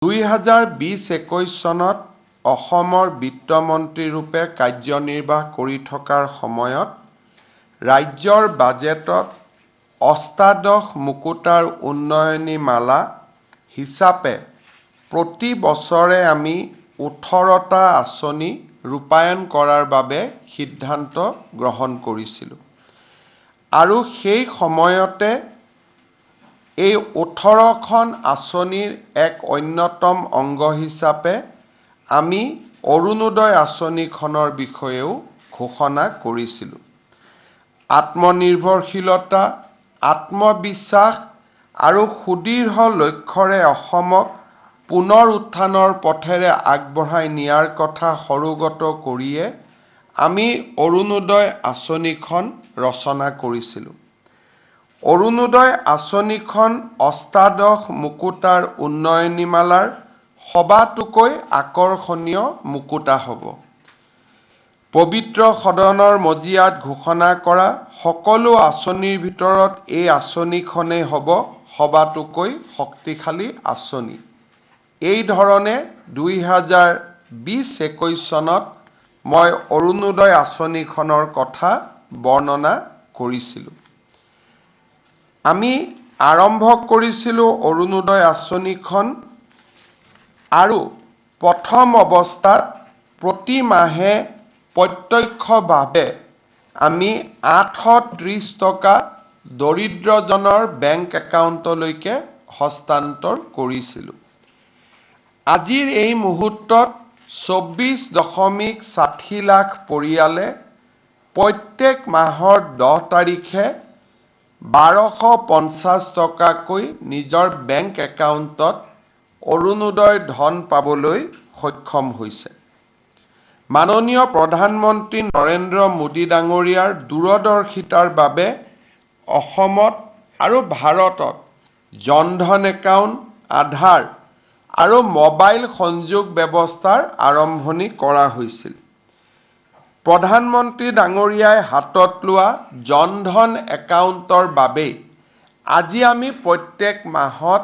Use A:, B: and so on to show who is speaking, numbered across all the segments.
A: 2020-21 চনত অসমৰ বিত্তমন্ত্ৰী ৰূপে কাৰ্যনিৰ্বাহ কৰি থকাৰ সময়ত ৰাজ্যৰ বাজেটত অষ্টাদশ মুকুতাৰ উন্নয়নী মালা হিচাপে প্ৰতি বছৰে আমি 18টা আঁচনি ৰূপায়ণ কৰাৰ বাবে সিদ্ধান্ত গ্ৰহণ কৰিছিলোঁ আৰু সেই সময়তে এই 18খন আঁচনিৰ এক অন্যতম অংগ হিচাপে আমি অৰুণোদয় আঁচনিখনৰ বিষয়েও ঘোষণা কৰিছিলোঁ। আত্মনিৰ্ভৰশীলতা, আত্মবিশ্বাস আৰু সুদৃঢ় লক্ষ্যৰে অসমক পুনৰ উত্থানৰ পথেৰে আগবঢ়াই নিয়াৰ কথা সৰুগত কৰিয়ে আমি অৰুণোদয় আঁচনিখন ৰচনা কৰিছিলোঁ। অৰুণোদয় আঁচনিখন অষ্টাদশ মুকুতাৰ উন্নয়নীমালাৰ সবাতোকৈ আকৰ্ষণীয় মুকুতা হ'ব। পবিত্ৰ সদনৰ মজিয়াত ঘোষণা কৰা সকলো আঁচনিৰ ভিতৰত এই আঁচনিখনেই হ'ব সবাতোকৈ শক্তিশালী আঁচনি। এই ধৰণে 2020-21 চনত মই অৰুণোদয় আঁচনিখনৰ কথা বৰ্ণনা কৰিছিলোঁ। আমি আৰম্ভ কৰিছিলোঁ অৰুণোদয় আঁচনিখন আৰু প্ৰথম অৱস্থাত প্ৰতি মাহে প্ৰত্যক্ষভাৱে আমি 830 টকা দৰিদ্ৰজনৰ বেংক একাউণ্টলৈকে হস্তান্তৰ কৰিছিলোঁ। আজিৰ এই মুহূৰ্তত 24.60 লাখ পৰিয়ালে প্ৰত্যেক মাহৰ 10 তাৰিখে 1250 টকাকৈ নিজৰ বেংক একাউণ্টত অৰুণোদয় ধন পাবলৈ সক্ষম হৈছে। মাননীয় প্ৰধানমন্ত্ৰী নৰেন্দ্ৰ মোদী ডাঙৰীয়াৰ দূৰদৰ্শিতাৰ বাবে অসমত আৰু ভাৰতত জনধন একাউণ্ট, আধাৰ আৰু মোবাইল সংযোগ ব্যৱস্থাৰ আৰম্ভণি কৰা হৈছিল। প্ৰধানমন্ত্ৰী ডাঙৰীয়াই হাতত লোৱা জনধন একাউণ্টৰ বাবেই আজি আমি প্ৰত্যেক মাহত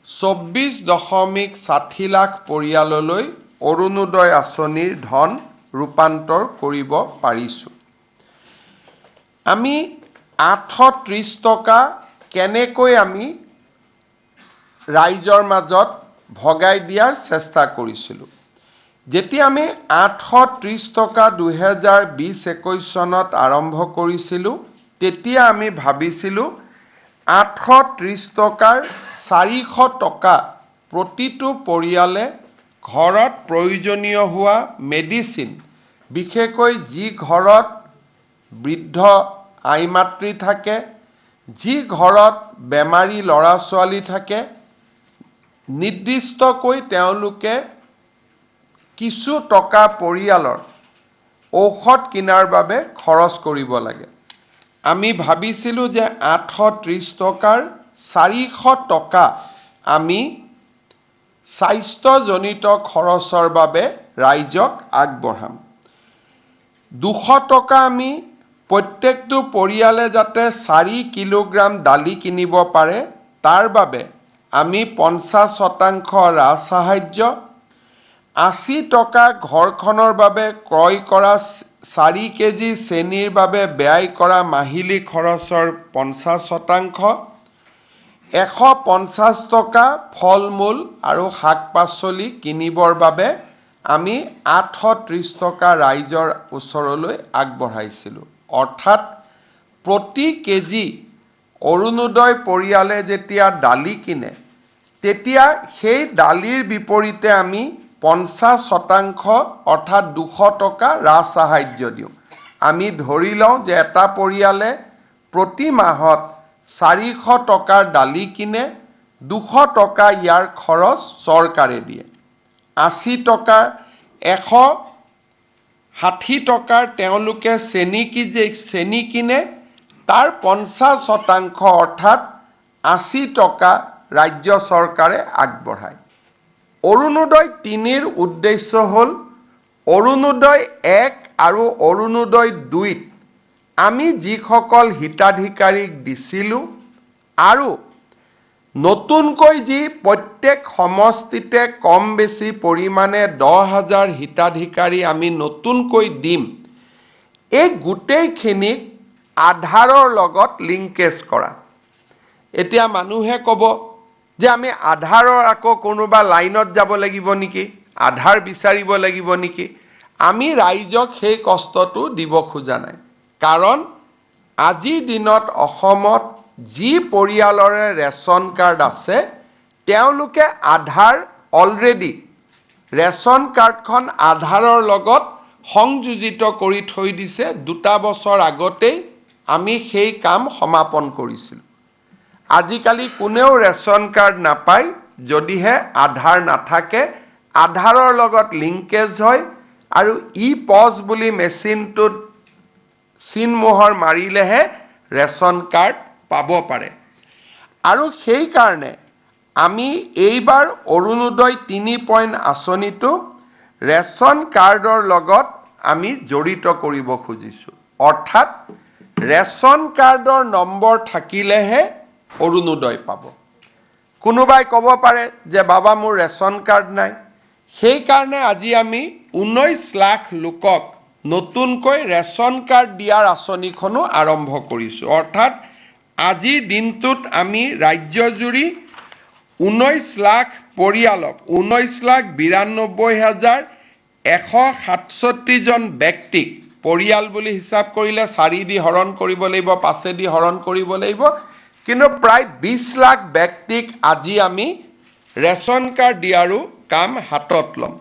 A: 24.60 লাখ পৰিয়াললৈ অৰুণোদয় আঁচনিৰ ধন ৰূপান্তৰ কৰিব পাৰিছোঁ। আমি 830 টকা কেনেকৈ আমি ৰাইজৰ মাজত ভগাই দিয়াৰ চেষ্টা কৰিছিলোঁ। যেতিয়া আমি 830 টকা 2020-21 চনত আৰম্ভ কৰিছিলোঁ, তেতিয়া আমি ভাবিছিলোঁ 830 টকাৰ 400 টকা প্ৰতিটো পৰিয়ালে ঘৰত প্ৰয়োজনীয় হোৱা মেডিচিন, বিশেষকৈ যি ঘৰত বৃদ্ধ আই মাতৃ থাকে, যি ঘৰত বেমাৰী ল'ৰা ছোৱালী থাকে, নিৰ্দিষ্টকৈ তেওঁলোকে কিছু টকা পৰিয়ালৰ ঔষধ কিনাৰ বাবে খৰচ কৰিব লাগে। আমি ভাবিছিলোঁ যে 830 টকাৰ 400 টকা আমি স্বাস্থ্যজনিত খৰচৰ বাবে ৰাইজক আগবঢ়াম। 200 টকা আমি প্ৰত্যেকটো পৰিয়ালে যাতে 4 কিলোগ্ৰাম দালি কিনিব পাৰে তাৰ বাবে আমি 50% ৰাজসাহায্য, 80 টকা ঘৰখনৰ বাবে ক্ৰয় কৰা 4 কেজি চেনিৰ বাবে ব্যয় কৰা মাহিলী খৰচৰ 50%, 150 টকা ফল-মূল আৰু শাক-পাচলি কিনিবৰ বাবে আমি 830 টকা ৰাইজৰ ওচৰলৈ আগবঢ়াইছিলোঁ। অৰ্থাৎ প্ৰতি কেজি অৰুণোদয় পৰিয়ালে যেতিয়া দালি কিনে, তেতিয়া সেই দালিৰ বিপৰীতে আমি 50% অৰ্থাৎ 200 টকা ৰাজসাহায্য দিওঁ। আমি ধৰি লওঁ যে এটা পৰিয়ালে প্ৰতি মাহত 400 টকাৰ দালি কিনে, 200 টকা ইয়াৰ খৰচ চৰকাৰে দিয়ে। 80 টকা 160 টকাৰ তেওঁলোকে চেনি কিনে, তাৰ 50% অৰ্থাৎ 80 টকা ৰাজ্য চৰকাৰে আগবঢ়ায়। অৰুণোদয় 3ৰ উদ্দেশ্য হ'ল অৰুণোদয় 1 আৰু অৰুণোদয় 2ত আমি যিসকল হিতাধিকাৰীক দিছিলোঁ আৰু নতুনকৈ যি প্ৰত্যেক সমষ্টিতে কম বেছি পৰিমাণে 10,000 হিতাধিকাৰী আমি নতুনকৈ দিম, এই গোটেইখিনিক আধাৰৰ লগত লিংকেজ কৰা। এতিয়া মানুহে ক'ব যে আমি আধাৰৰ আকৌ কোনোবা লাইনত যাব লাগিব নেকি, আধাৰ বিচাৰিব লাগিব নেকি? আমি ৰাইজক সেই কষ্টটো দিব খোজা নাই। কাৰণ আজিৰ দিনত অসমত যি পৰিয়ালৰে ৰেচন কাৰ্ড আছে তেওঁলোকে আধাৰ অলৰেডি ৰেচন কাৰ্ডখন আধাৰৰ লগত সংযোজিত কৰি থৈ দিছে। 2 বছৰ আগতেই আমি সেই কাম সমাপন কৰিছিলোঁ। আজিকালি কোনেও ৰেচন কাৰ্ড নাপায় যদিহে আধাৰ নাথাকে, আধাৰৰ লগত লিংকেজ হয় আৰু ই-পজ বুলি মেচিনটোত চিনমোহৰ মাৰিলেহে ৰেচন কাৰ্ড পাব পাৰে। আৰু সেই কাৰণে আমি এইবাৰ অৰুণোদয় 3 পইণ্ট আঁচনিটো ৰেচন কাৰ্ডৰ লগত আমি জড়িত কৰিব খুজিছোঁ। অৰ্থাৎ ৰেচন কাৰ্ডৰ নম্বৰ থাকিলেহে অৰুণোদয় পাব। কোনোবাই ক'ব পাৰে যে বাবা মোৰ ৰেচন কাৰ্ড নাই। সেইকাৰণে আজি আমি 19 লাখ লোকক নতুনকৈ ৰেচন কাৰ্ড দিয়াৰ আঁচনিখনো আৰম্ভ কৰিছোঁ। অৰ্থাৎ আজিৰ দিনটোত আমি ৰাজ্যজুৰি 19 লাখ পৰিয়ালক 19,92,167 জন ব্যক্তিক পৰিয়াল বুলি হিচাপ কৰিলে 4 দি হৰণ কৰিব লাগিব, 5 দি হৰণ কৰিব লাগিব, কিন্তু প্ৰায় 20 লাখ ব্যক্তিক আজি আমি ৰেচন কাৰ্ড দিয়াৰো কাম হাতত ল'ম।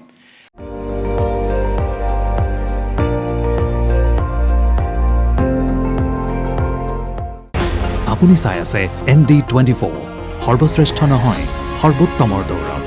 B: আপুনি চাই আছে ND24, সৰ্বশ্ৰেষ্ঠ নহয় সৰ্বোত্তমৰ দৌৰ।